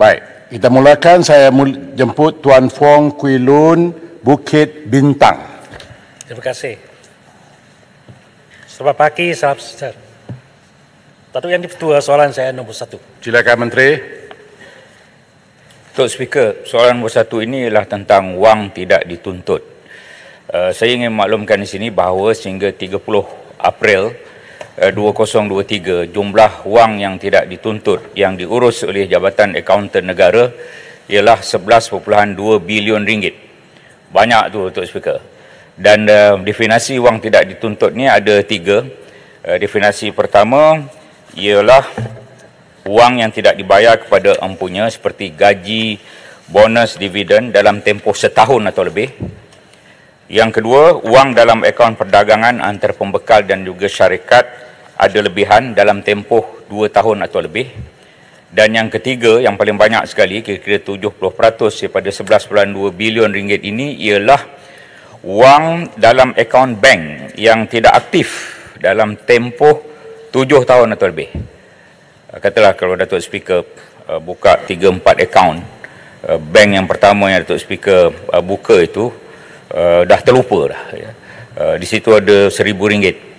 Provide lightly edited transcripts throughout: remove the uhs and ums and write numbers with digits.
Baik, kita mulakan. Saya jemput Tuan Fong Kwee Loon, Bukit Bintang. Terima kasih. Selamat pagi, salam sejahtera. Datuk Yang di-Pertua, soalan saya nombor 1. Silakan Menteri. Datuk Speaker, soalan nombor 1 ini ialah tentang wang tidak dituntut. Saya ingin maklumkan di sini bahawa sehingga 30 April 2023, jumlah wang yang tidak dituntut yang diurus oleh Jabatan Akaunten Negara ialah 11.2 bilion ringgit. Banyak tu, Datuk Speaker. Dan definisi wang tidak dituntut ni ada 3. Definisi pertama ialah wang yang tidak dibayar kepada empunya seperti gaji, bonus, dividen dalam tempoh setahun atau lebih. Yang kedua, wang dalam akaun perdagangan antara pembekal dan juga syarikat ada lebihan dalam tempoh 2 tahun atau lebih. Dan yang ketiga, yang paling banyak sekali, kira-kira 70% daripada 11.2 bilion ringgit ini ialah wang dalam akaun bank yang tidak aktif dalam tempoh 7 tahun atau lebih. Katalah kalau Datuk Speaker buka 3-4 akaun, bank yang pertama yang Datuk Speaker buka itu dah terlupa dah. Di situ ada RM1,000.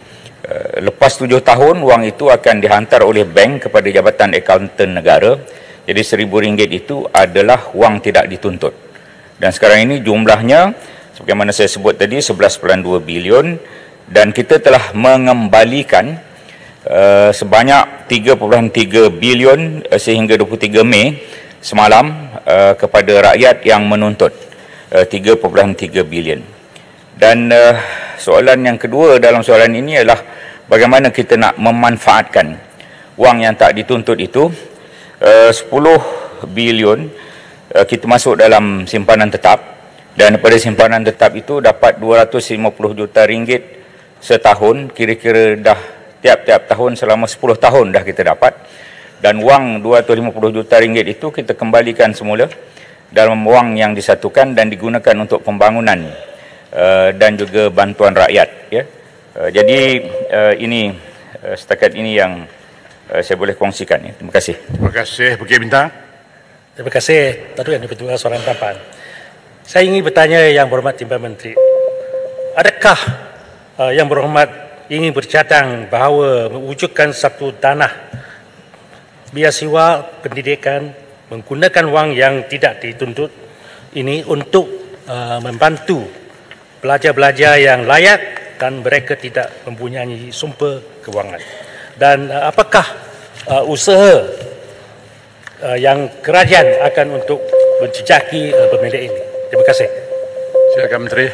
Lepas 7 tahun, wang itu akan dihantar oleh bank kepada Jabatan Akaunten Negara. Jadi RM1,000 itu adalah wang tidak dituntut. Dan sekarang ini jumlahnya, sebagaimana saya sebut tadi, 11.2 bilion. Dan kita telah mengembalikan sebanyak 3.3 bilion sehingga 23 Mei semalam kepada rakyat yang menuntut 3.3 bilion. Dan soalan yang kedua dalam soalan ini adalah bagaimana kita nak memanfaatkan wang yang tak dituntut itu. 10 bilion kita masuk dalam simpanan tetap, dan daripada simpanan tetap itu dapat 250 juta ringgit setahun, kira-kira dah tiap-tiap tahun selama 10 tahun dah kita dapat. Dan wang 250 juta ringgit itu kita kembalikan semula dalam wang yang disatukan dan digunakan untuk pembangunan dan juga bantuan rakyat. Ya. Jadi ini setakat ini yang saya boleh kongsikan. Ya. Terima kasih. Terima kasih. Bukit Bintang. Terima kasih, Datuk Yang di-Pertua, soalan tambahan. Saya ingin bertanya Yang Berhormat Timbalan Menteri, adakah Yang Berhormat ingin bercadang bahawa mewujudkan satu tanah beasiswa pendidikan menggunakan wang yang tidak dituntut ini untuk membantu pelajar-pelajar yang layak dan mereka tidak mempunyai sumber kewangan? Dan apakah usaha yang kerajaan akan untuk menjejaki benda ini? Terima kasih. Silakan Menteri.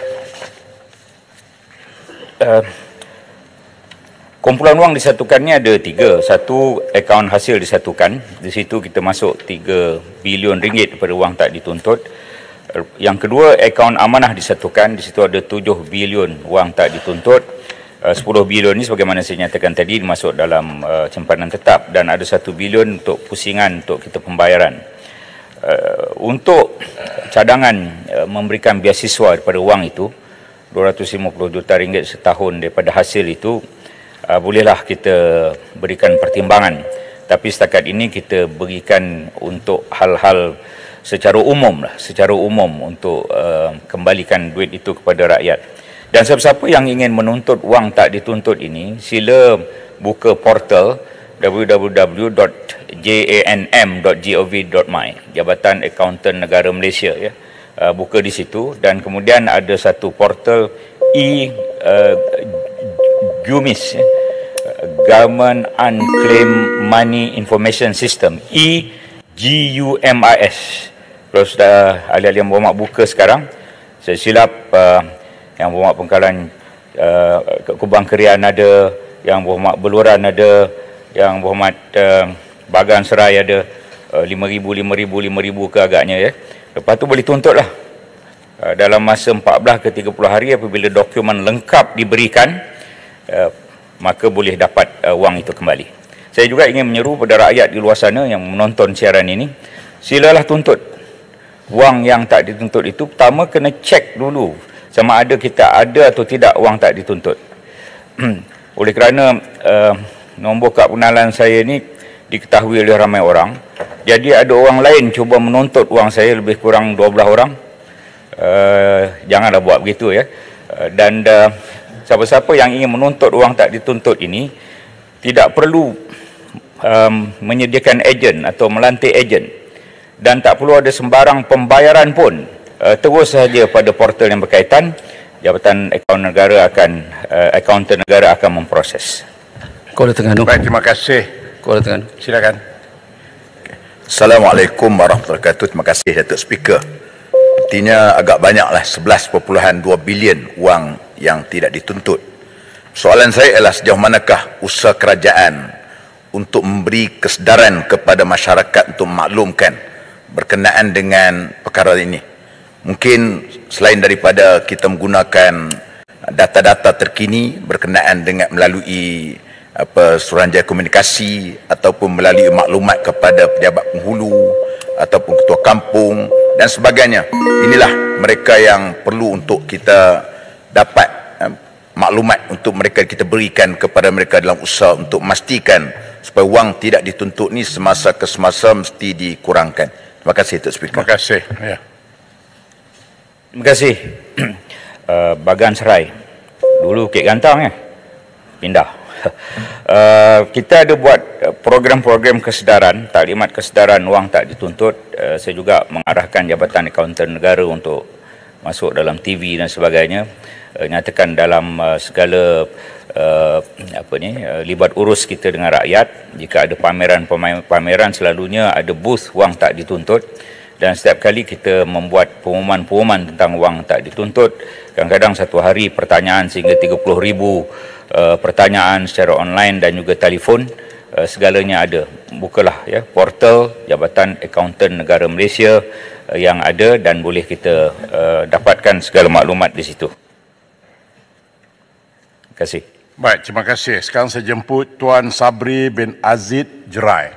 Kumpulan wang disatukannya ada 3. Satu, akaun hasil disatukan. Di situ kita masuk 3 bilion ringgit daripada wang tak dituntut. Yang kedua, akaun amanah disatukan. Di situ ada 7 bilion wang tak dituntut. 10 bilion ini sebagaimana saya nyatakan tadi masuk dalam simpanan tetap, dan ada 1 bilion untuk pusingan untuk kita pembayaran. Untuk cadangan memberikan beasiswa daripada wang itu, 250 juta ringgit setahun daripada hasil itu, bolehlah kita berikan pertimbangan. Tapi setakat ini kita berikan untuk hal-hal secara umum lah, secara umum untuk kembalikan duit itu kepada rakyat. Dan siapa-siapa yang ingin menuntut wang tak dituntut ini, sila buka portal www.janm.gov.my, Jabatan Akaunten Negara Malaysia, ya. Buka di situ, dan kemudian ada satu portal GUMIS, Government Unclaimed Money Information System, GUMIS. Kalau sudah ahli-ahli Yang Berhormat buka sekarang, saya silap Yang Berhormat Pengkalan Kubang Kerian ada, Yang Berhormat Beluran ada, Yang Berhormat Bagan Serai ada, 5,000 ke agaknya, ya. Lepas tu boleh tuntut lah dalam masa 14 ke 30 hari. Apabila dokumen lengkap diberikan, maka boleh dapat wang itu kembali. Saya juga ingin menyeru pada rakyat di luar sana yang menonton siaran ini, silalah tuntut wang yang tak dituntut itu. Pertama kena cek dulu sama ada kita ada atau tidak wang tak dituntut. Oleh kerana nombor kad pengenalan saya ni diketahui oleh ramai orang, Jadi ada orang lain cuba menuntut wang saya lebih kurang 12 orang. Janganlah buat begitu ya. Dan siapa-siapa yang ingin menuntut wang tak dituntut ini tidak perlu menyediakan ejen atau melantik ejen, dan tak perlu ada sembarang pembayaran pun. Terus saja pada portal yang berkaitan, Jabatan Akauntan Negara akan memproses. Kuala Terengganu. Baik, terima kasih. Kuala Terengganu. Silakan. Assalamualaikum warahmatullahi wabarakatuh. Terima kasih Datuk Speaker. Artinya agak banyaklah 11.2 bilion wang yang tidak dituntut. Soalan saya ialah sejauh manakah usaha kerajaan untuk memberi kesedaran kepada masyarakat untuk memaklumkan berkenaan dengan perkara ini. Mungkin selain daripada kita menggunakan data-data terkini berkenaan dengan melalui suruhanjaya komunikasi ataupun melalui maklumat kepada pejabat penghulu ataupun ketua kampung dan sebagainya. Inilah mereka yang perlu untuk kita dapat maklumat untuk mereka kita berikan kepada mereka dalam usaha untuk memastikan supaya wang tidak dituntut ni semasa ke semasa mesti dikurangkan. Terima kasih Tuan Speaker. Terima kasih. Ya. Terima kasih. Bagan Serai. Dulu Bukit Gantang ya. Pindah. Kita ada buat program-program kesedaran, taklimat kesedaran wang tak dituntut. Saya juga mengarahkan Jabatan Akauntan Negara untuk masuk dalam TV dan sebagainya, nyatakan dalam segala libat urus kita dengan rakyat. Jika ada pameran selalunya ada booth wang tak dituntut, dan setiap kali kita membuat pengumuman-pengumuman tentang wang tak dituntut. Kadang-kadang satu hari pertanyaan sehingga 30,000 pertanyaan secara online dan juga telefon. Segalanya ada. Bukalah ya portal Jabatan Akauntan Negara Malaysia yang ada, dan boleh kita dapatkan segala maklumat di situ. Terima kasih. Baik, terima kasih. Sekarang saya jemput Tuan Sabri bin Aziz Jerai.